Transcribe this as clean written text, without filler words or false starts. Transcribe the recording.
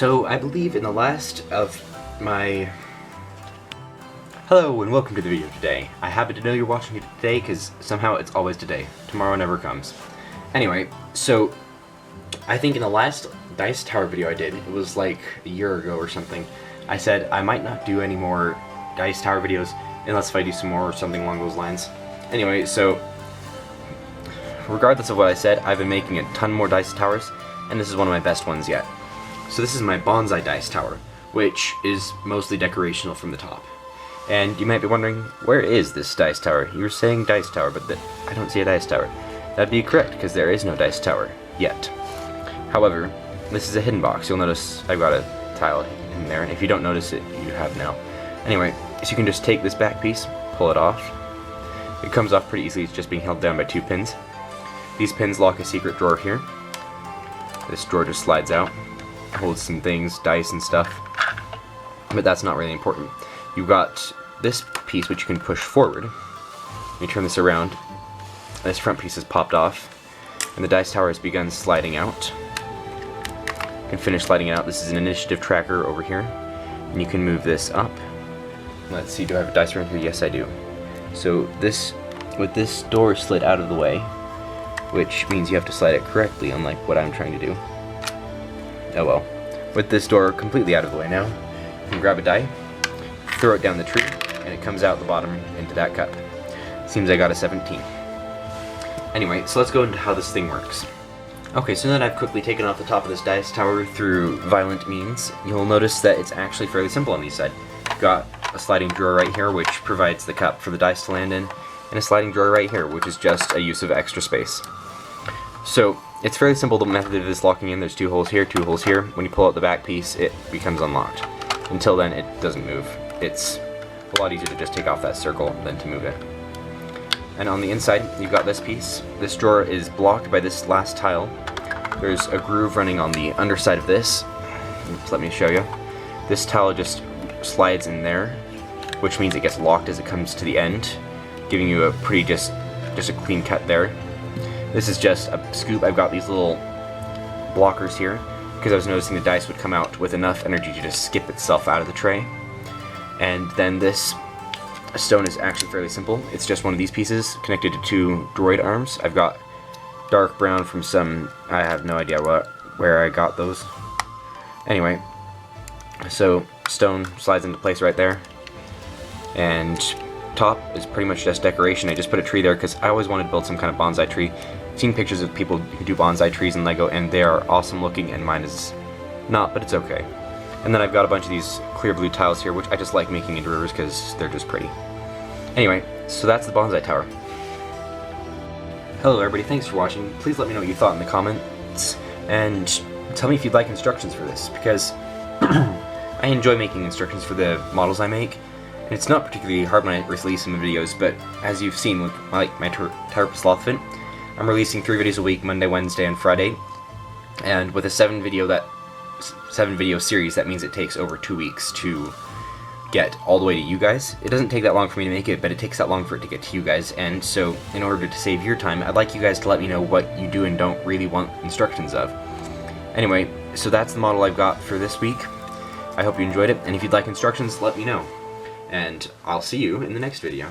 So I believe in the last of my... Hello and welcome to the video today. I happen to know you're watching it today because somehow it's always today. Tomorrow never comes. Anyway, so I think in the last Dice Tower video I did, it was like a year ago or something, I said I might not do any more Dice Tower videos unless if I do some more or something along those lines. Anyway, so regardless of what I said, I've been making a ton more Dice Towers, and this is one of my best ones yet. So this is my Bonsai Dice Tower, which is mostly decorational from the top. And you might be wondering, where is this Dice Tower? You're saying Dice Tower, but I don't see a Dice Tower. That'd be correct, because there is no Dice Tower, yet. However, this is a hidden box. You'll notice I've got a tile in there, and if you don't notice it, you have now. Anyway, so you can just take this back piece, pull it off. It comes off pretty easily, it's just being held down by 2 pins. These pins lock a secret drawer here. This drawer just slides out, holds some things, dice and stuff, but that's not really important. You've got this piece which you can push forward. You turn this around, this front piece is popped off, and the dice tower has begun sliding out. You can finish sliding it out. This is an initiative tracker over here, and you can move this up. Let's see, do I have a dice around here? Yes, I do. So this, with this door slid out of the way, which means you have to slide it correctly, unlike what I'm trying to do. Oh well. With this door completely out of the way now, you can grab a die, throw it down the tree, and it comes out the bottom into that cup. Seems I got a 17. Anyway, so let's go into how this thing works. Okay, so now that I've quickly taken off the top of this dice tower through violent means, you'll notice that it's actually fairly simple on these side. You've got a sliding drawer right here, which provides the cup for the dice to land in, and a sliding drawer right here, which is just a use of extra space. So, it's fairly simple, the method of this locking in. There's 2 holes here, 2 holes here. When you pull out the back piece, it becomes unlocked. Until then, it doesn't move. It's a lot easier to just take off that circle than to move it. And on the inside, you've got this piece. This drawer is blocked by this last tile. There's a groove running on the underside of this. Oops, let me show you. This tile just slides in there, which means it gets locked as it comes to the end, giving you a pretty just a clean cut there. This is just a scoop. I've got these little blockers here because I was noticing the dice would come out with enough energy to just skip itself out of the tray. And then this stone is actually fairly simple. It's just one of these pieces connected to 2 droid arms. I've got dark brown from some, I have no idea where I got those. Anyway, so stone slides into place right there. And top is pretty much just decoration. I just put a tree there because I always wanted to build some kind of bonsai tree. I've seen pictures of people who do bonsai trees in Lego and they are awesome looking, and mine is not, but it's okay. And then I've got a bunch of these clear blue tiles here, which I just like making into rivers because they're just pretty. Anyway, so that's the bonsai tower. Hello everybody, thanks for watching. Please let me know what you thought in the comments, and tell me if you'd like instructions for this, because I enjoy making instructions for the models I make. And it's not particularly hard when I release some videos, but as you've seen with my Tower Slothfin, I'm releasing 3 videos a week, Monday, Wednesday, and Friday. And with a 7 video series, that means it takes over 2 weeks to get all the way to you guys. It doesn't take that long for me to make it, but it takes that long for it to get to you guys. And so, in order to save your time, I'd like you guys to let me know what you do and don't really want instructions of. Anyway, so that's the model I've got for this week. I hope you enjoyed it, and if you'd like instructions, let me know. And I'll see you in the next video.